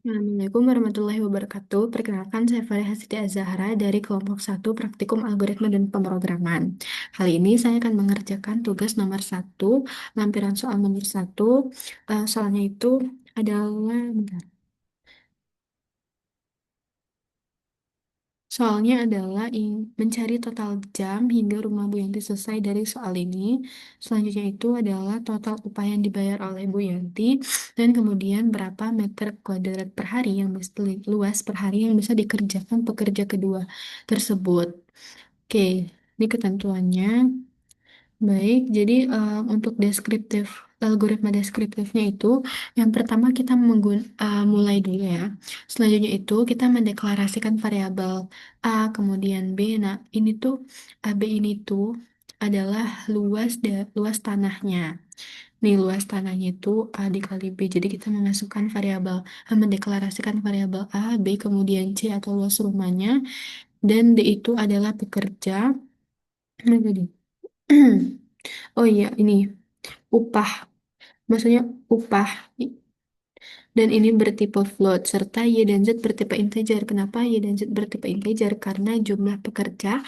Assalamualaikum warahmatullahi wabarakatuh. Perkenalkan, saya Farah Hasiti Azahra dari kelompok satu Praktikum Algoritma dan Pemrograman. Kali ini saya akan mengerjakan tugas nomor satu, lampiran soal nomor satu. Soalnya itu adalah, bentar. Soalnya adalah mencari total jam hingga rumah Bu Yanti selesai dari soal ini. Selanjutnya itu adalah total upah yang dibayar oleh Bu Yanti dan kemudian berapa meter kuadrat per hari yang luas per hari yang bisa dikerjakan pekerja kedua tersebut. Oke, ini ketentuannya. Baik, jadi untuk deskriptif algoritma deskriptifnya itu yang pertama kita mulai dulu ya. Selanjutnya itu kita mendeklarasikan variabel A kemudian B. Nah, ini tuh AB ini tuh adalah luas tanahnya. Nih luas tanahnya itu A dikali B. Jadi kita mendeklarasikan variabel A, B kemudian C atau luas rumahnya dan D itu adalah pekerja. Nah, jadi oh iya, ini upah. Maksudnya upah. Dan ini bertipe float, serta Y dan Z bertipe integer. Kenapa Y dan Z bertipe integer? Karena jumlah pekerja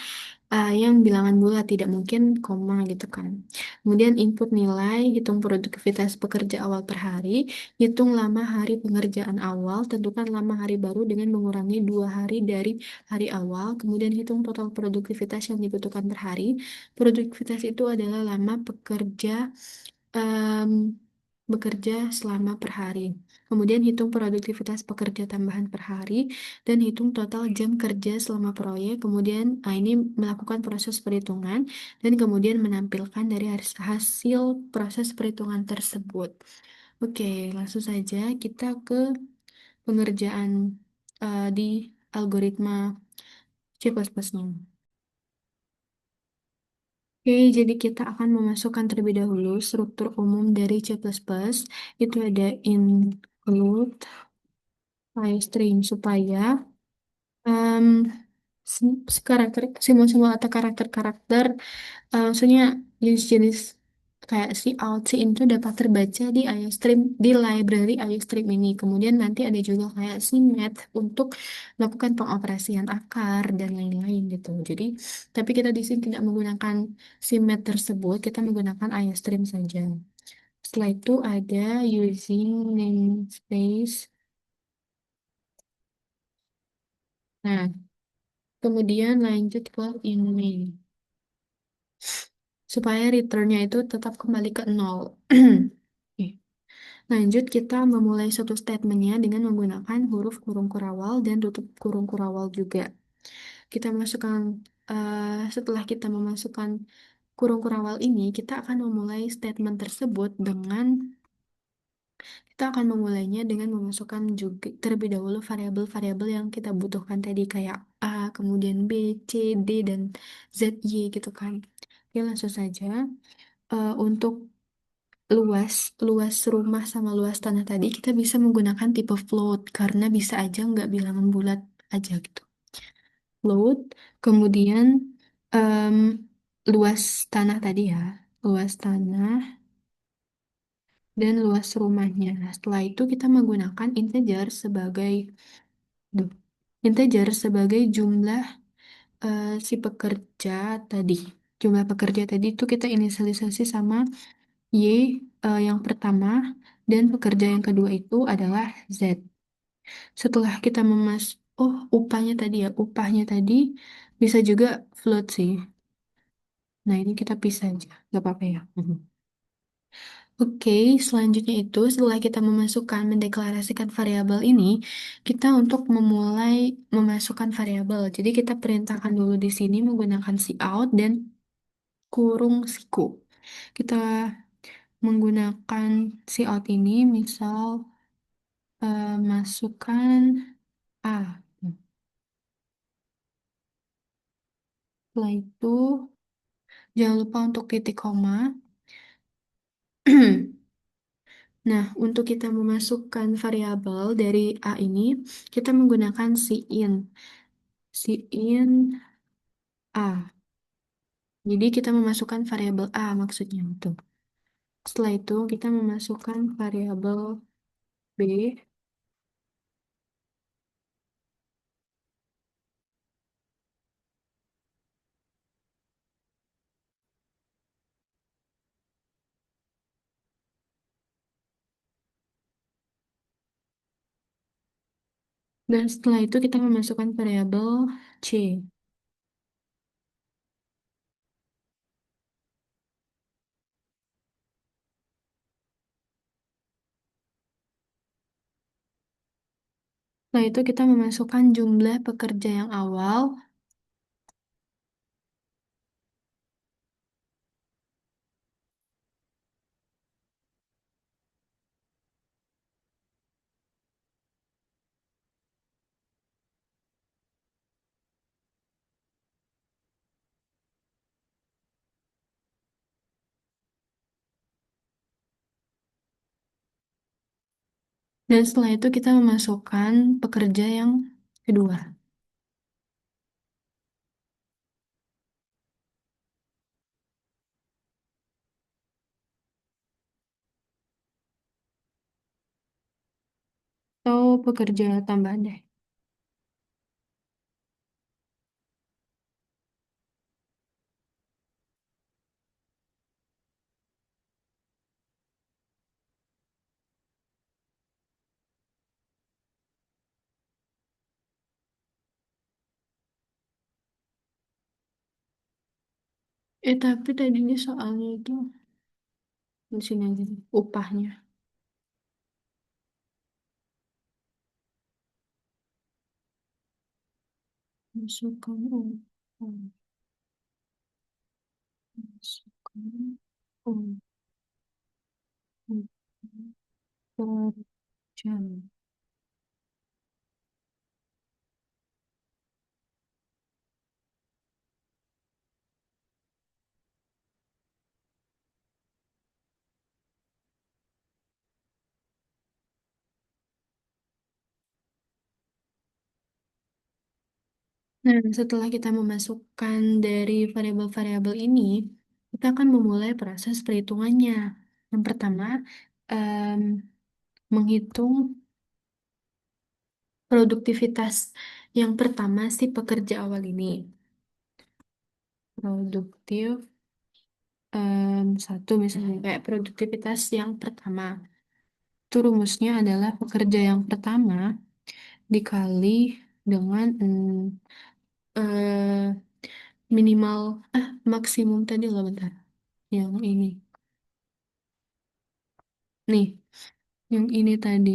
yang bilangan bulat, tidak mungkin koma gitu kan. Kemudian input nilai, hitung produktivitas pekerja awal per hari, hitung lama hari pengerjaan awal, tentukan lama hari baru dengan mengurangi 2 hari dari hari awal, kemudian hitung total produktivitas yang dibutuhkan per hari. Produktivitas itu adalah lama pekerja em, bekerja selama per hari. Kemudian hitung produktivitas pekerja tambahan per hari dan hitung total jam kerja selama proyek. Kemudian ini melakukan proses perhitungan dan kemudian menampilkan dari hasil proses perhitungan tersebut. Oke, langsung saja kita ke pengerjaan di algoritma C++-nya. Oke, jadi kita akan memasukkan terlebih dahulu struktur umum dari C++. Itu ada include iString supaya em, karakter simbol-simbol atau karakter-karakter, maksudnya jenis-jenis kayak si out, si in itu dapat terbaca di iStream, di library iStream ini. Kemudian nanti ada juga kayak si math untuk melakukan pengoperasian akar dan lain-lain gitu. Jadi, tapi kita di sini tidak menggunakan si math tersebut, kita menggunakan iStream saja. Setelah itu ada using namespace. Nah, kemudian lanjut ke ini supaya returnnya itu tetap kembali ke nol. Oke. Lanjut, kita memulai suatu statementnya dengan menggunakan huruf kurung kurawal dan tutup kurung kurawal juga. Kita masukkan, setelah kita memasukkan kurung kurawal ini, kita akan memulai statement tersebut kita akan memulainya dengan memasukkan juga terlebih dahulu variabel-variabel yang kita butuhkan tadi kayak A, kemudian B, C, D, dan Z, Y gitu kan. Oke, langsung saja. Untuk luas luas rumah sama luas tanah tadi kita bisa menggunakan tipe float karena bisa aja nggak bilangan bulat aja gitu. Float, kemudian em, luas tanah tadi ya, luas tanah dan luas rumahnya. Nah, setelah itu kita menggunakan duh, integer sebagai jumlah si pekerja tadi. Jumlah pekerja tadi itu kita inisialisasi sama Y yang pertama dan pekerja yang kedua itu adalah Z. Setelah kita upahnya tadi ya, upahnya tadi bisa juga float sih. Nah, ini kita pisah aja, nggak apa-apa ya. Mhm. Oke, selanjutnya itu setelah kita mendeklarasikan variabel ini, kita untuk memulai memasukkan variabel. Jadi kita perintahkan dulu di sini menggunakan cout dan kurung siku. Kita menggunakan cout ini, misal masukkan A. Setelah itu, jangan lupa untuk titik koma. Nah, untuk kita memasukkan variabel dari A ini, kita menggunakan cin A. Jadi kita memasukkan variabel A maksudnya itu. Setelah itu kita memasukkan variabel B. Dan setelah itu kita memasukkan variabel C. Setelah itu kita memasukkan jumlah pekerja yang awal. Dan setelah itu kita memasukkan pekerja yang kedua. Atau pekerja tambahan deh. Tapi tadinya soalnya itu di sini aja deh, upahnya. Masukkan upah. Masukkan upah per jam. Nah, setelah kita memasukkan dari variabel-variabel ini, kita akan memulai proses perhitungannya. Yang pertama, em, menghitung produktivitas yang pertama si pekerja awal ini. Produktif, satu misalnya, kayak produktivitas yang pertama. Itu rumusnya adalah pekerja yang pertama dikali dengan eh, minimal, maksimum tadi loh bentar. Yang ini. Nih, yang ini tadi,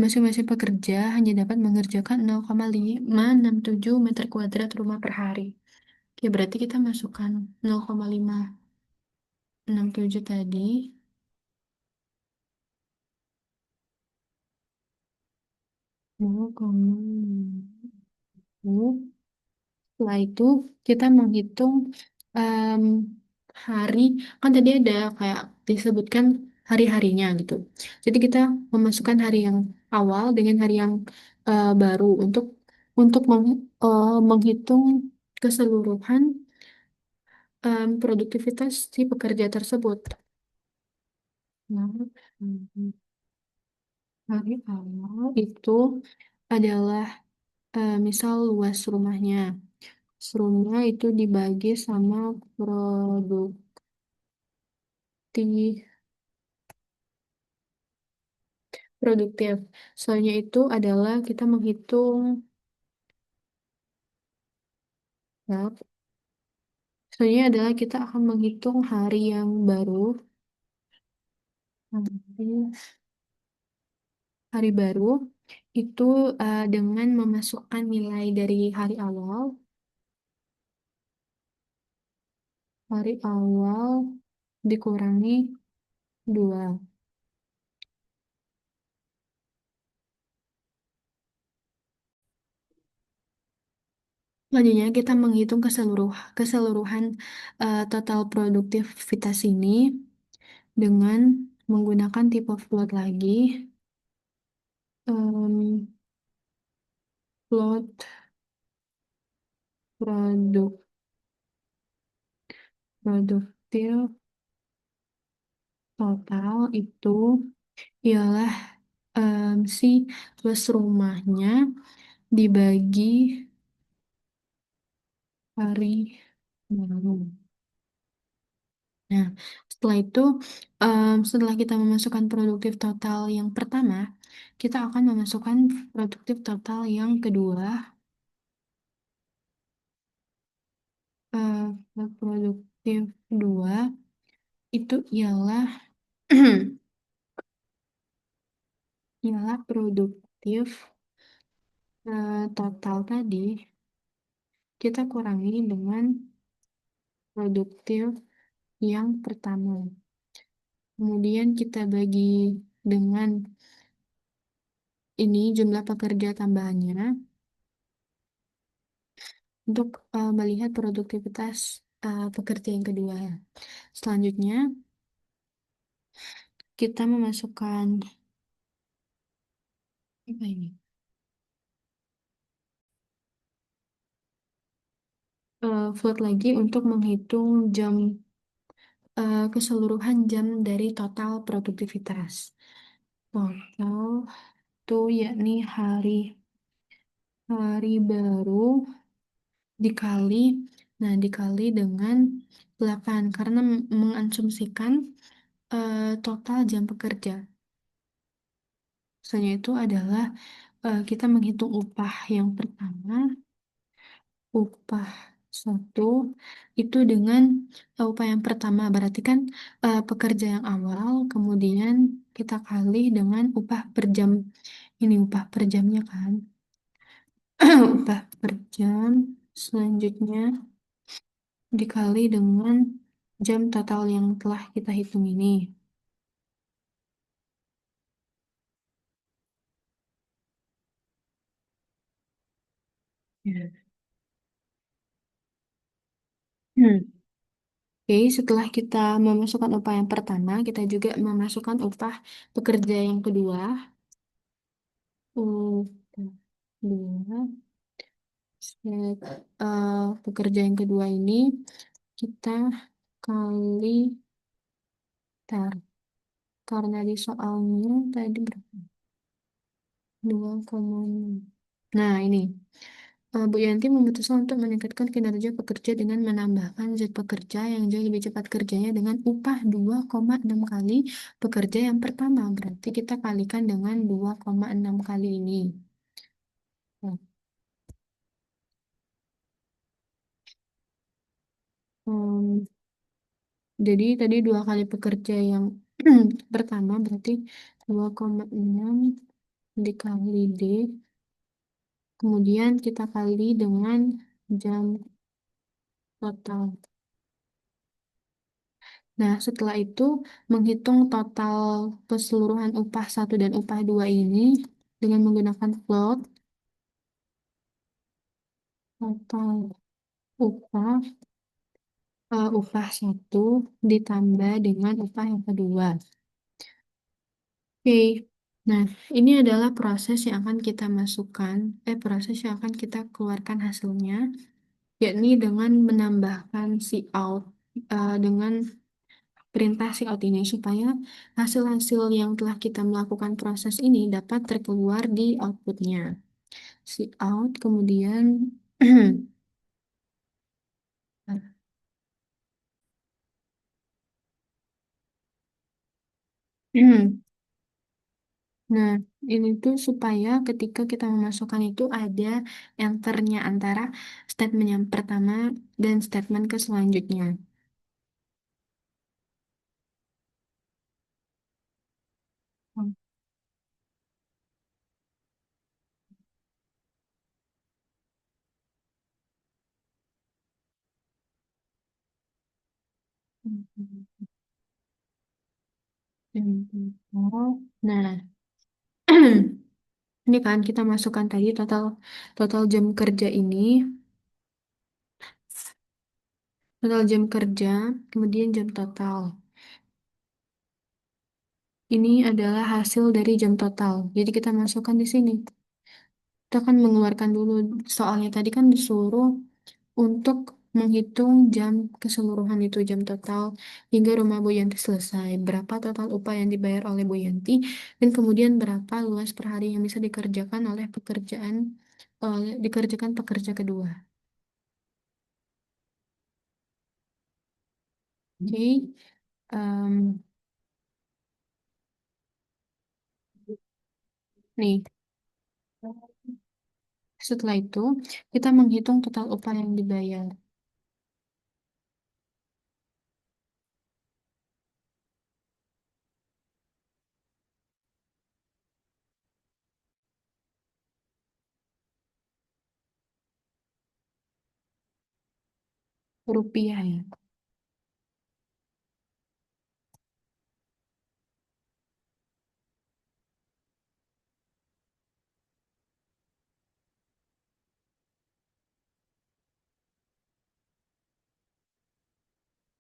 masing-masing pekerja hanya dapat mengerjakan 0,567 meter kuadrat rumah per hari. Oke, berarti kita masukkan 0,567 tadi. 0,5. Setelah itu kita menghitung em, hari, kan tadi ada kayak disebutkan hari-harinya gitu. Jadi kita memasukkan hari yang awal dengan hari yang baru untuk menghitung keseluruhan produktivitas si pekerja tersebut. Nah, hari awal itu adalah misal luas rumahnya. Serumnya itu dibagi sama produktif. Produktif. Soalnya itu adalah kita menghitung, ya, soalnya adalah kita akan menghitung hari yang baru, hari baru itu dengan memasukkan nilai dari hari awal dikurangi 2. Selanjutnya kita menghitung keseluruhan total produktivitas ini dengan menggunakan tipe float lagi. Em, Float produktif total itu ialah si luas rumahnya dibagi hari baru. Nah, Setelah itu, setelah kita memasukkan produktif total yang pertama, kita akan memasukkan produktif total yang kedua. Produktif kedua itu ialah ialah produktif total tadi kita kurangi dengan produktif yang pertama. Kemudian kita bagi dengan ini jumlah pekerja tambahannya untuk melihat produktivitas pekerja yang kedua. Selanjutnya, kita memasukkan apa ini? Float lagi untuk menghitung keseluruhan jam dari total produktivitas. Total itu yakni hari baru dikali, nah dikali dengan 8 karena mengasumsikan total jam pekerja. Misalnya itu adalah kita menghitung upah yang pertama, upah satu itu dengan upah yang pertama berarti kan pekerja yang awal, kemudian kita kali dengan upah per jam, ini upah per jamnya kan. Upah per jam selanjutnya dikali dengan jam total yang telah kita hitung ini. Ya. Oke, setelah kita memasukkan upah yang pertama, kita juga memasukkan upah pekerja yang kedua. Upah kedua, pekerja yang kedua ini kita kali tar karena di soalnya tadi berapa? 2,6. Nah, ini. Bu Yanti memutuskan untuk meningkatkan kinerja pekerja dengan menambahkan zat pekerja yang jauh lebih cepat kerjanya dengan upah 2,6 kali pekerja yang pertama. Berarti kita kalikan dengan 2,6 kali ini. Nah, em, jadi tadi 2 kali pekerja yang pertama berarti 2,6 dikali D. Kemudian kita kali dengan jam total. Nah, setelah itu menghitung total keseluruhan upah satu dan upah dua ini dengan menggunakan float total upah satu ditambah dengan upah yang kedua. Oke. Nah, ini adalah proses yang akan kita masukkan, proses yang akan kita keluarkan hasilnya, yakni dengan menambahkan out dengan perintah out ini supaya hasil-hasil yang telah kita melakukan proses ini dapat terkeluar di outputnya. Out kemudian nah, ini tuh supaya ketika kita memasukkan itu ada enternya antara statement yang pertama dan statement ke selanjutnya. Nah, ini kan kita masukkan tadi total total jam kerja ini, total jam kerja, kemudian jam total. Ini adalah hasil dari jam total. Jadi kita masukkan di sini. Kita akan mengeluarkan dulu soalnya tadi kan disuruh untuk menghitung jam keseluruhan itu jam total hingga rumah Bu Yanti selesai. Berapa total upah yang dibayar oleh Bu Yanti dan kemudian berapa luas per hari yang bisa dikerjakan oleh dikerjakan pekerja kedua. Oke. Em, nih, setelah itu kita menghitung total upah yang dibayar. Rupiah ya.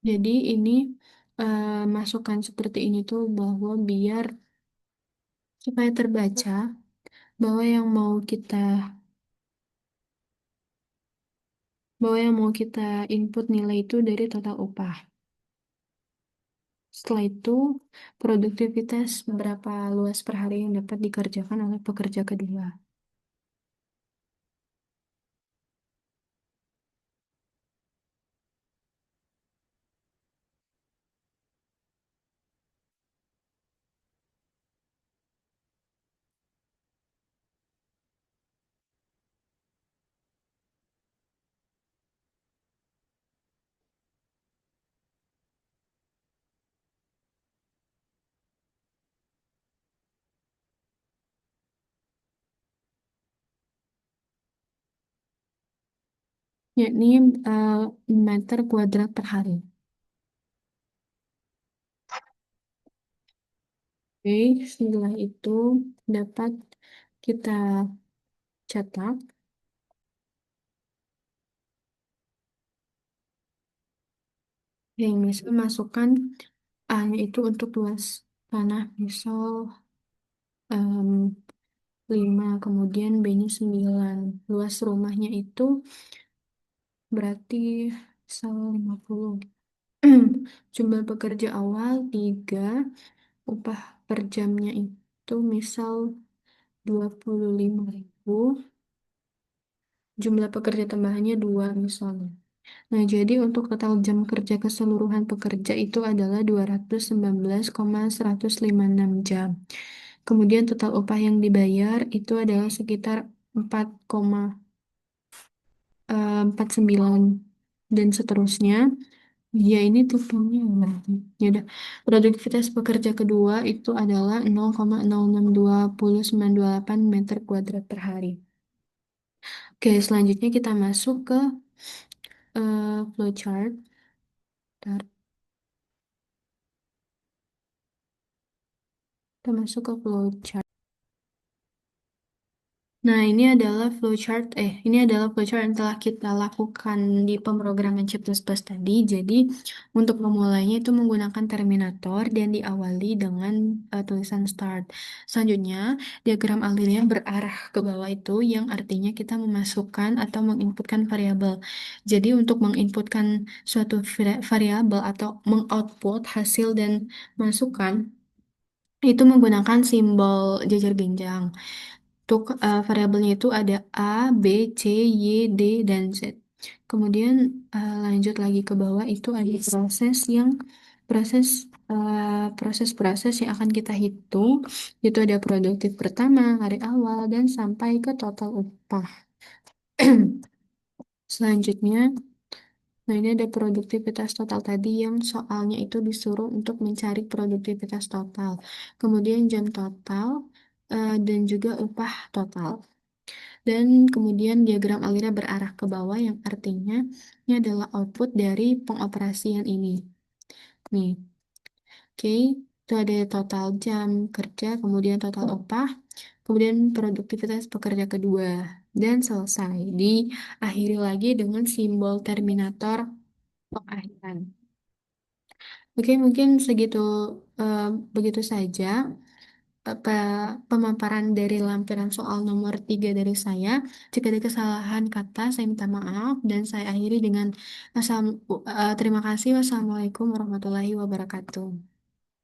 Jadi ini masukan seperti ini tuh bahwa biar supaya terbaca bahwa yang mau kita input nilai itu dari total upah. Setelah itu, produktivitas berapa luas per hari yang dapat dikerjakan oleh pekerja kedua. Yakni eh, meter kuadrat per hari. Oke, setelah itu dapat kita cetak. Yang misal masukkan A-nya itu untuk luas tanah, misal 5, kemudian B-nya 9. Luas rumahnya itu berarti misal 50. Jumlah pekerja awal 3, upah per jamnya itu misal 25.000, jumlah pekerja tambahannya 2 misalnya. Nah, jadi untuk total jam kerja keseluruhan pekerja itu adalah 219,156 jam. Kemudian total upah yang dibayar itu adalah sekitar 4,49 dan seterusnya. Ya, ini tipenya berarti. Ya udah. Produktivitas pekerja kedua itu adalah 0,062,928 meter kuadrat per hari. Oke, selanjutnya kita masuk ke flowchart. Bentar, kita masuk ke flowchart. Nah, ini adalah flowchart yang telah kita lakukan di pemrograman C++ tadi. Jadi, untuk memulainya itu menggunakan Terminator dan diawali dengan tulisan start. Selanjutnya, diagram alirnya berarah ke bawah itu yang artinya kita memasukkan atau menginputkan variabel. Jadi, untuk menginputkan suatu variabel atau mengoutput hasil dan masukan itu menggunakan simbol jajar genjang. Untuk variabelnya itu ada A, B, C, Y, D, dan Z. Kemudian lanjut lagi ke bawah itu ada proses proses-proses yang akan kita hitung. Itu ada produktif pertama, hari awal, dan sampai ke total upah. Selanjutnya, nah ini ada produktivitas total tadi yang soalnya itu disuruh untuk mencari produktivitas total. Kemudian jam total dan juga upah total. Dan kemudian diagram alirnya berarah ke bawah yang artinya ini adalah output dari pengoperasian ini. Nih, oke, itu ada total jam kerja, kemudian total upah, kemudian produktivitas pekerja kedua, dan selesai. Diakhiri lagi dengan simbol terminator pengakhiran. Oke, mungkin eh, begitu saja pemaparan dari lampiran soal nomor 3 dari saya. Jika ada kesalahan kata, saya minta maaf dan saya akhiri dengan terima kasih. Wassalamualaikum warahmatullahi wabarakatuh.